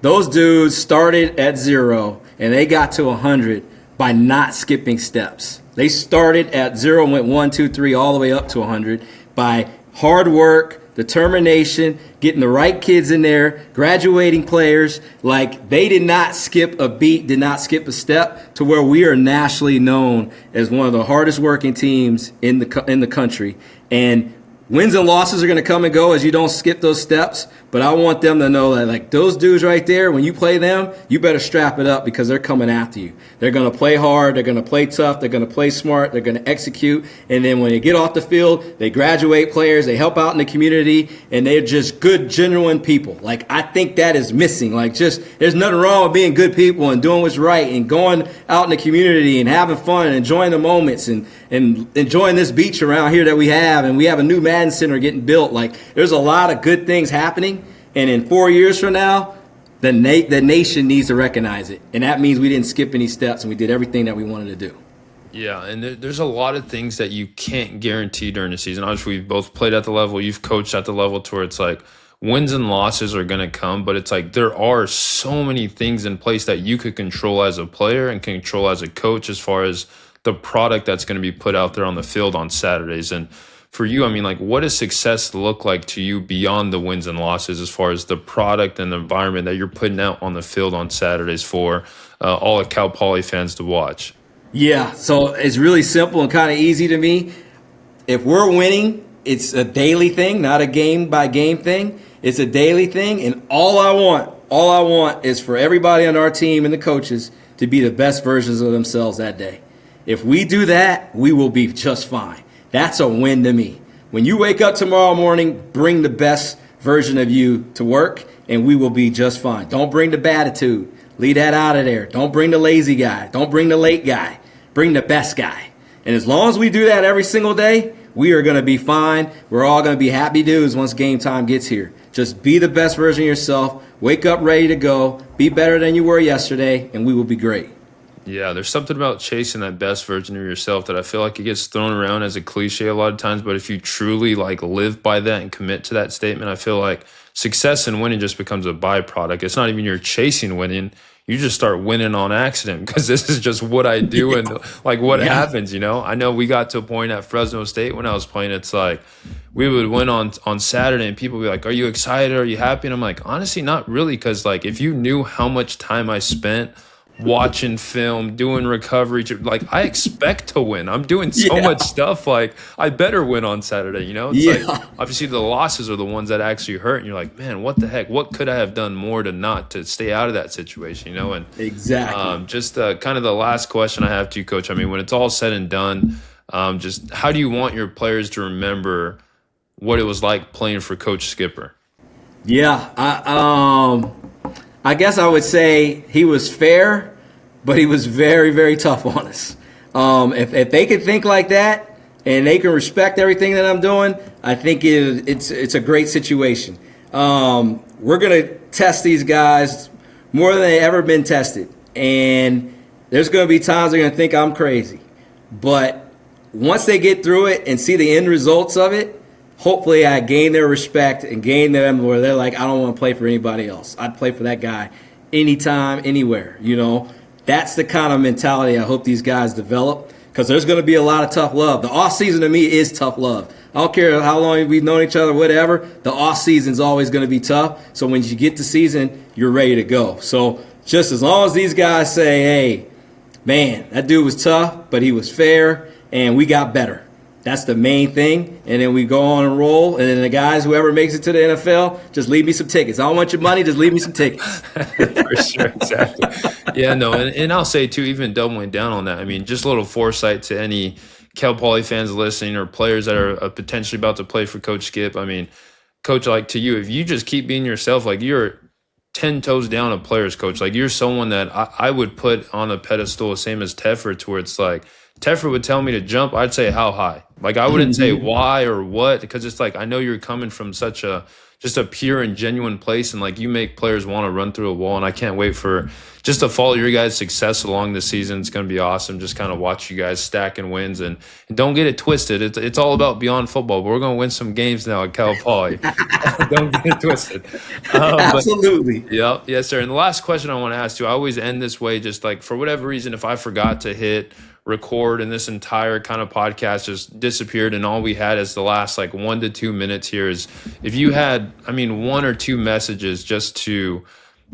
those dudes started at 0 and they got to 100 by not skipping steps. They started at 0 and went 1, 2, 3 all the way up to 100 by hard work, determination, getting the right kids in there, graduating players. Like, they did not skip a beat, did not skip a step, to where we are nationally known as one of the hardest working teams in the country. And wins and losses are going to come and go as you don't skip those steps, but I want them to know that, like, those dudes right there, when you play them, you better strap it up because they're coming after you. They're going to play hard, they're going to play tough, they're going to play smart, they're going to execute, and then when they get off the field, they graduate players, they help out in the community, and they're just good, genuine people. Like, I think that is missing. Like, just, there's nothing wrong with being good people and doing what's right and going out in the community and having fun and enjoying the moments and enjoying this beach around here that we have, and we have a new Madden Center getting built. Like, there's a lot of good things happening, and in 4 years from now, the nation needs to recognize it, and that means we didn't skip any steps and we did everything that we wanted to do. Yeah, and there's a lot of things that you can't guarantee during the season. Obviously, we've both played at the level, you've coached at the level to where it's like wins and losses are going to come, but it's like there are so many things in place that you could control as a player and control as a coach as far as the product that's going to be put out there on the field on Saturdays. And for you, I mean, like, what does success look like to you beyond the wins and losses as far as the product and the environment that you're putting out on the field on Saturdays for all the Cal Poly fans to watch? Yeah, so it's really simple and kind of easy to me. If we're winning, it's a daily thing, not a game-by-game thing. It's a daily thing, and all I want is for everybody on our team and the coaches to be the best versions of themselves that day. If we do that, we will be just fine. That's a win to me. When you wake up tomorrow morning, bring the best version of you to work, and we will be just fine. Don't bring the bad attitude. Leave that out of there. Don't bring the lazy guy. Don't bring the late guy. Bring the best guy. And as long as we do that every single day, we are going to be fine. We're all going to be happy dudes once game time gets here. Just be the best version of yourself. Wake up ready to go. Be better than you were yesterday, and we will be great. Yeah, there's something about chasing that best version of yourself that I feel like it gets thrown around as a cliche a lot of times, but if you truly like live by that and commit to that statement, I feel like success and winning just becomes a byproduct. It's not even you're chasing winning. You just start winning on accident because this is just what I do and like what happens, you know? I know we got to a point at Fresno State when I was playing, it's like we would win on Saturday and people would be like, are you excited? Are you happy? And I'm like, honestly, not really, because like if you knew how much time I spent watching film, doing recovery, like I expect to win. I'm doing so much stuff, like I better win on Saturday, you know? It's like obviously the losses are the ones that actually hurt, and you're like, man, what the heck? What could I have done more to stay out of that situation, you know? And exactly. Just kind of the last question I have to you, Coach. I mean, when it's all said and done, just how do you want your players to remember what it was like playing for Coach Skipper? Yeah, I guess I would say he was fair, but he was very, very tough on us. If they could think like that and they can respect everything that I'm doing, I think it's a great situation. We're going to test these guys more than they've ever been tested. And there's going to be times they're going to think I'm crazy. But once they get through it and see the end results of it, hopefully I gain their respect and gain them where they're like, I don't want to play for anybody else. I'd play for that guy anytime, anywhere, you know. That's the kind of mentality I hope these guys develop, because there's going to be a lot of tough love. The off-season to me is tough love. I don't care how long we've known each other, whatever. The off-season's always going to be tough. So when you get to season, you're ready to go. So just as long as these guys say, hey, man, that dude was tough, but he was fair, and we got better. That's the main thing. And then we go on and roll. And then the guys, whoever makes it to the NFL, just leave me some tickets. I don't want your money. Just leave me some tickets. For sure. Exactly. Yeah, no. And I'll say, too, even doubling down on that, I mean, just a little foresight to any Cal Poly fans listening or players that are potentially about to play for Coach Skip. I mean, Coach, like to you, if you just keep being yourself, like you're 10 toes down a player's coach. Like you're someone that I would put on a pedestal, same as Teffer, to where it's like, Teffer would tell me to jump, I'd say how high. Like I wouldn't say why or what, because it's like I know you're coming from such a just a pure and genuine place, and like you make players want to run through a wall. And I can't wait for just to follow your guys' success along the season. It's going to be awesome. Just kind of watch you guys stacking wins, and don't get it twisted. It's all about beyond football. But we're going to win some games now at Cal Poly. Don't get it twisted. Absolutely. Yep. Yes, sir. And the last question I want to ask you, I always end this way, just like for whatever reason, if I forgot to hit record and this entire kind of podcast just disappeared and all we had is the last like 1 to 2 minutes here, is if you had, I mean, 1 or 2 messages just to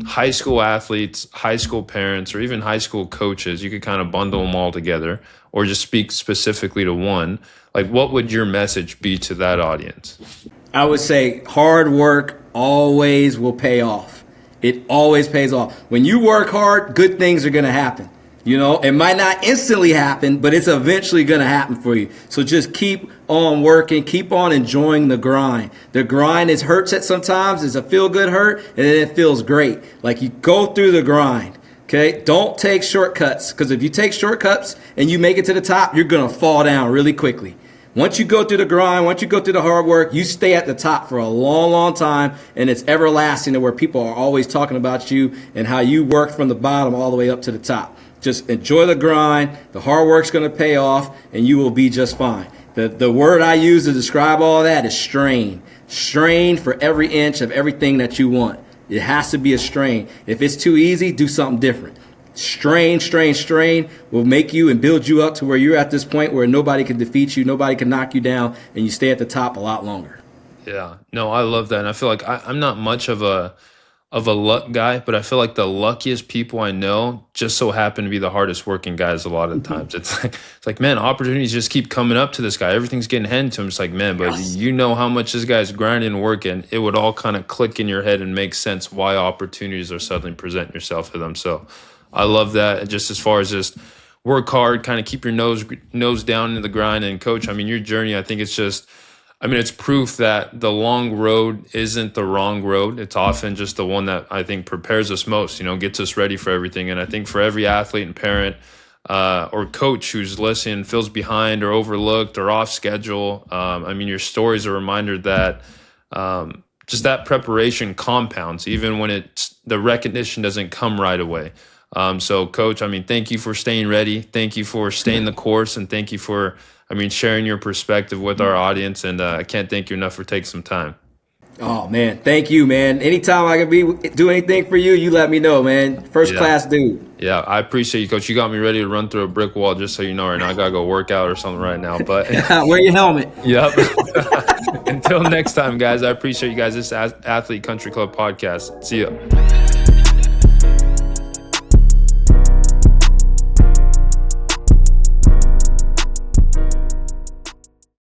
high school athletes, high school parents, or even high school coaches, you could kind of bundle them all together or just speak specifically to one, like what would your message be to that audience? I would say hard work always will pay off. It always pays off. When you work hard, good things are going to happen. You know, it might not instantly happen, but it's eventually going to happen for you. So just keep on working, keep on enjoying the grind. The grind hurts at sometimes. It's a feel-good hurt, and then it feels great. Like you go through the grind, okay? Don't take shortcuts, because if you take shortcuts and you make it to the top, you're going to fall down really quickly. Once you go through the grind, once you go through the hard work, you stay at the top for a long, long time, and it's everlasting to where people are always talking about you and how you worked from the bottom all the way up to the top. Just enjoy the grind. The hard work's going to pay off, and you will be just fine. The word I use to describe all that is strain. Strain for every inch of everything that you want. It has to be a strain. If it's too easy, do something different. Strain, strain, strain will make you and build you up to where you're at this point where nobody can defeat you, nobody can knock you down, and you stay at the top a lot longer. Yeah, no, I love that. And I feel like I'm not much of a luck guy, but I feel like the luckiest people I know just so happen to be the hardest working guys a lot of the times. It's like, man, opportunities just keep coming up to this guy. Everything's getting handed to him. It's like, man, but you know how much this guy's grinding and working. It would all kind of click in your head and make sense why opportunities are suddenly presenting yourself to them. So I love that. And just as far as just work hard, kind of keep your nose down in the grind. And Coach, I mean, your journey, I think it's proof that the long road isn't the wrong road. It's often just the one that I think prepares us most, gets us ready for everything. And I think for every athlete and parent or coach who's listening, feels behind or overlooked or off schedule, your story is a reminder that just that preparation compounds, even when the recognition doesn't come right away. So, Coach, thank you for staying ready. Thank you for staying the course. And thank you for sharing your perspective with our audience, and I can't thank you enough for taking some time. Oh, man. Thank you, man. Anytime I can do anything for you, you let me know, man. First class dude. Yeah, I appreciate you, Coach. You got me ready to run through a brick wall, just so you know right now. I got to go work out or something right now. But wear your helmet. Yep. Until next time, guys, I appreciate you guys. This is Athlete Country Club podcast. See ya.